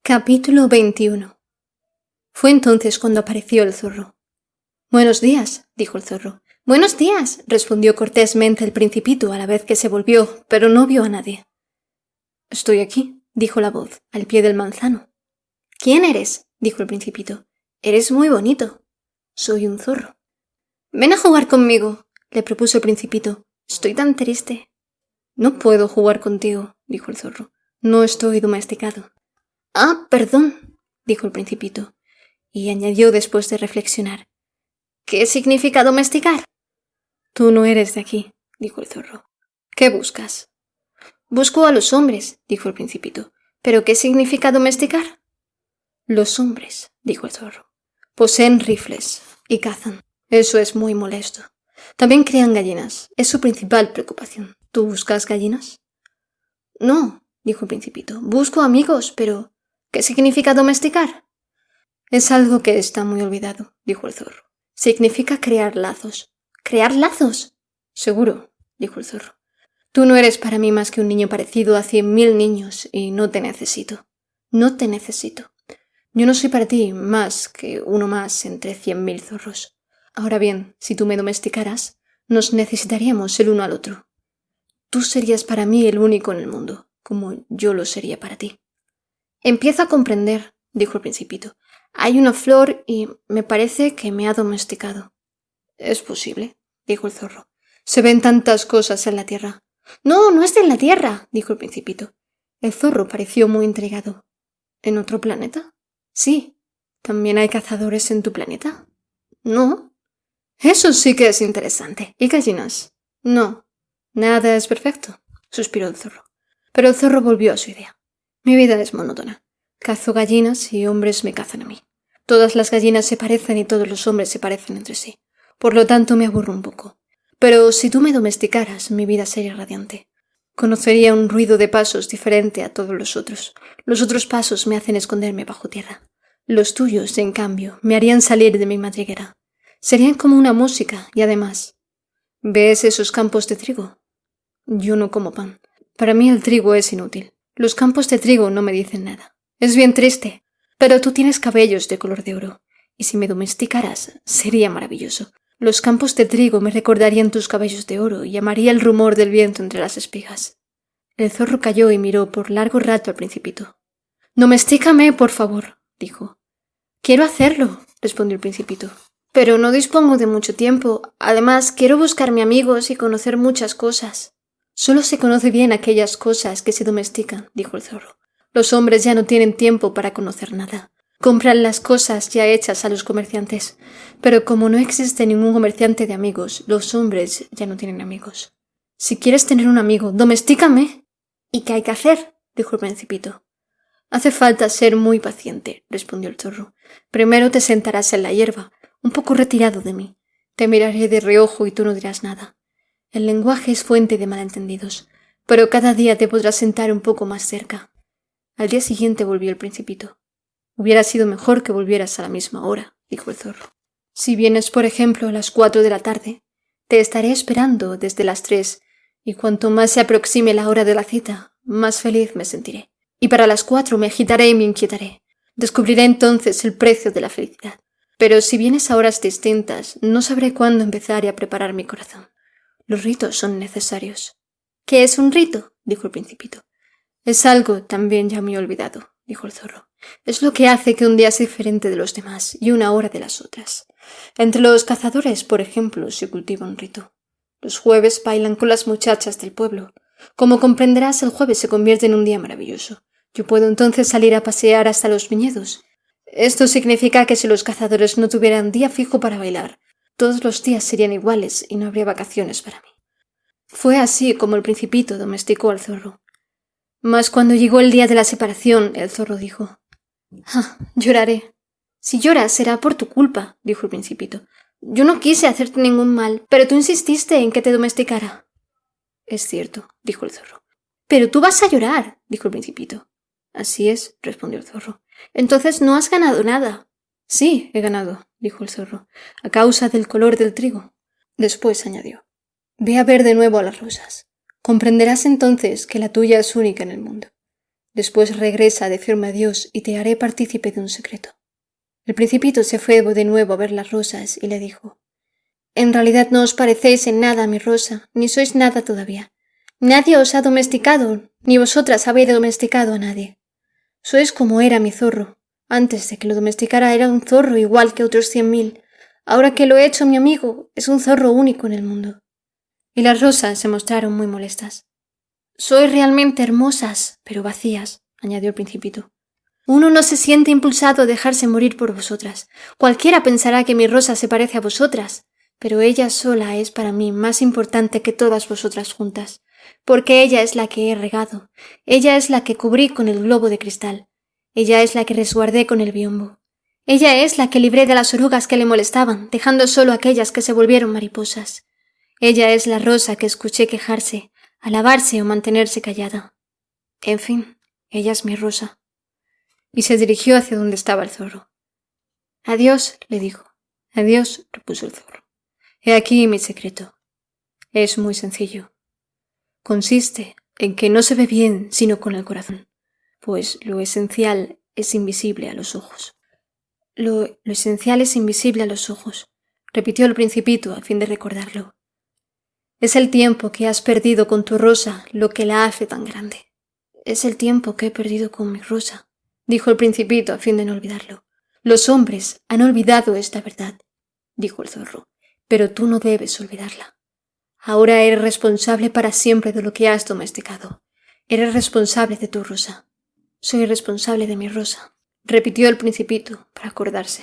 Capítulo 21. Fue entonces cuando apareció el zorro. «Buenos días», dijo el zorro. «Buenos días», respondió cortésmente el Principito a la vez que se volvió, pero no vio a nadie. «Estoy aquí», dijo la voz, al pie del manzano. «¿Quién eres?», dijo el Principito. «Eres muy bonito». «Soy un zorro». «Ven a jugar conmigo», le propuso el Principito. «Estoy tan triste». «No puedo jugar contigo», dijo el zorro. «No estoy domesticado». «Ah, perdón», dijo el Principito, y añadió después de reflexionar. «¿Qué significa domesticar?» «Tú no eres de aquí», dijo el zorro. «¿Qué buscas?» «Busco a los hombres», dijo el Principito. «¿Pero qué significa domesticar?» «Los hombres», dijo el zorro, «poseen rifles y cazan. Eso es muy molesto. También crían gallinas. Es su principal preocupación. ¿Tú buscas gallinas?» «No», dijo el Principito. «Busco amigos, pero ¿qué significa domesticar?» «Es algo que está muy olvidado», dijo el zorro. «Significa crear lazos». «¿Crear lazos?» «Seguro», dijo el zorro. «Tú no eres para mí más que un niño parecido a 100.000 niños y no te necesito. No te necesito. Yo no soy para ti más que uno más entre 100.000 zorros. Ahora bien, si tú me domesticaras, nos necesitaríamos el uno al otro. Tú serías para mí el único en el mundo, como yo lo sería para ti». «Empiezo a comprender», dijo el Principito. «Hay una flor y me parece que me ha domesticado». «Es posible», dijo el zorro. «Se ven tantas cosas en la tierra». «No, no es en la tierra», dijo el Principito. El zorro pareció muy intrigado. «¿En otro planeta?» «Sí». «¿También hay cazadores en tu planeta?» «No». «Eso sí que es interesante. ¿Y gallinas?» «No». «Nada es perfecto», suspiró el zorro. Pero el zorro volvió a su idea. «Mi vida es monótona. Cazo gallinas y hombres me cazan a mí. Todas las gallinas se parecen y todos los hombres se parecen entre sí. Por lo tanto me aburro un poco. Pero si tú me domesticaras, mi vida sería radiante. Conocería un ruido de pasos diferente a todos los otros. Los otros pasos me hacen esconderme bajo tierra. Los tuyos, en cambio, me harían salir de mi madriguera. Serían como una música y además... ¿Ves esos campos de trigo? Yo no como pan. Para mí el trigo es inútil. Los campos de trigo no me dicen nada. Es bien triste, pero tú tienes cabellos de color de oro, y si me domesticaras, sería maravilloso. Los campos de trigo me recordarían tus cabellos de oro y amaría el rumor del viento entre las espigas. El zorro calló y miró por largo rato al Principito. «Domestícame, por favor», dijo. «Quiero hacerlo», respondió el Principito. «Pero no dispongo de mucho tiempo. Además, quiero buscarme amigos y conocer muchas cosas». «Solo se conoce bien aquellas cosas que se domestican», dijo el zorro. «Los hombres ya no tienen tiempo para conocer nada. Compran las cosas ya hechas a los comerciantes. Pero como no existe ningún comerciante de amigos, los hombres ya no tienen amigos. Si quieres tener un amigo, domestícame». «¿Y qué hay que hacer?», dijo el Principito. «Hace falta ser muy paciente», respondió el zorro. «Primero te sentarás en la hierba, un poco retirado de mí. Te miraré de reojo y tú no dirás nada. El lenguaje es fuente de malentendidos, pero cada día te podrás sentar un poco más cerca». Al día siguiente volvió el Principito. «Hubiera sido mejor que volvieras a la misma hora», dijo el zorro. «Si vienes, por ejemplo, a las 4 de la tarde, te estaré esperando desde las 3, y cuanto más se aproxime la hora de la cita, más feliz me sentiré. Y para las 4 me agitaré y me inquietaré. Descubriré entonces el precio de la felicidad. Pero si vienes a horas distintas, no sabré cuándo empezar a preparar mi corazón. Los ritos son necesarios». «¿Qué es un rito?», dijo el Principito. «Es algo también ya muy olvidado», dijo el zorro. «Es lo que hace que un día sea diferente de los demás y una hora de las otras. Entre los cazadores, por ejemplo, se cultiva un rito. Los jueves bailan con las muchachas del pueblo. Como comprenderás, el jueves se convierte en un día maravilloso. Yo puedo entonces salir a pasear hasta los viñedos. Esto significa que si los cazadores no tuvieran día fijo para bailar, todos los días serían iguales y no habría vacaciones para mí». Fue así como el Principito domesticó al zorro. Mas cuando llegó el día de la separación, el zorro dijo: «Ah, lloraré». «Si lloras será por tu culpa», dijo el Principito. «Yo no quise hacerte ningún mal, pero tú insististe en que te domesticara». «Es cierto», dijo el zorro. «Pero tú vas a llorar», dijo el Principito. «Así es», respondió el zorro. «Entonces no has ganado nada». «Sí, he ganado», dijo el zorro, «a causa del color del trigo». Después añadió: «Ve a ver de nuevo a las rosas. Comprenderás entonces que la tuya es única en el mundo». Después regresa a decirme adiós y te haré partícipe de un secreto. El Principito se fue de nuevo a ver las rosas y le dijo: En realidad no os parecéis en nada a mi rosa, ni sois nada todavía. Nadie os ha domesticado, ni vosotras habéis domesticado a nadie. Sois como era mi zorro. Antes de que lo domesticara era un zorro igual que otros 100.000. Ahora que lo he hecho mi amigo, es un zorro único en el mundo. Y las rosas se mostraron muy molestas. Sois realmente hermosas, pero vacías, añadió el Principito. Uno no se siente impulsado a dejarse morir por vosotras. Cualquiera pensará que mi rosa se parece a vosotras, pero ella sola es para mí más importante que todas vosotras juntas, porque ella es la que he regado, ella es la que cubrí con el globo de cristal, ella es la que resguardé con el biombo, ella es la que libré de las orugas que le molestaban, dejando solo aquellas que se volvieron mariposas. Ella es la rosa que escuché quejarse, alabarse o mantenerse callada. En fin, ella es mi rosa. Y se dirigió hacia donde estaba el zorro. Adiós, le dijo. Adiós, repuso el zorro. He aquí mi secreto. Es muy sencillo. Consiste en que no se ve bien sino con el corazón, pues lo esencial es invisible a los ojos. Lo esencial es invisible a los ojos, repitió el Principito a fin de recordarlo. Es el tiempo que has perdido con tu rosa lo que la hace tan grande. Es el tiempo que he perdido con mi rosa, dijo el Principito a fin de no olvidarlo. Los hombres han olvidado esta verdad, dijo el zorro, pero tú no debes olvidarla. Ahora eres responsable para siempre de lo que has domesticado. Eres responsable de tu rosa. Soy responsable de mi rosa, repitió el Principito para acordarse.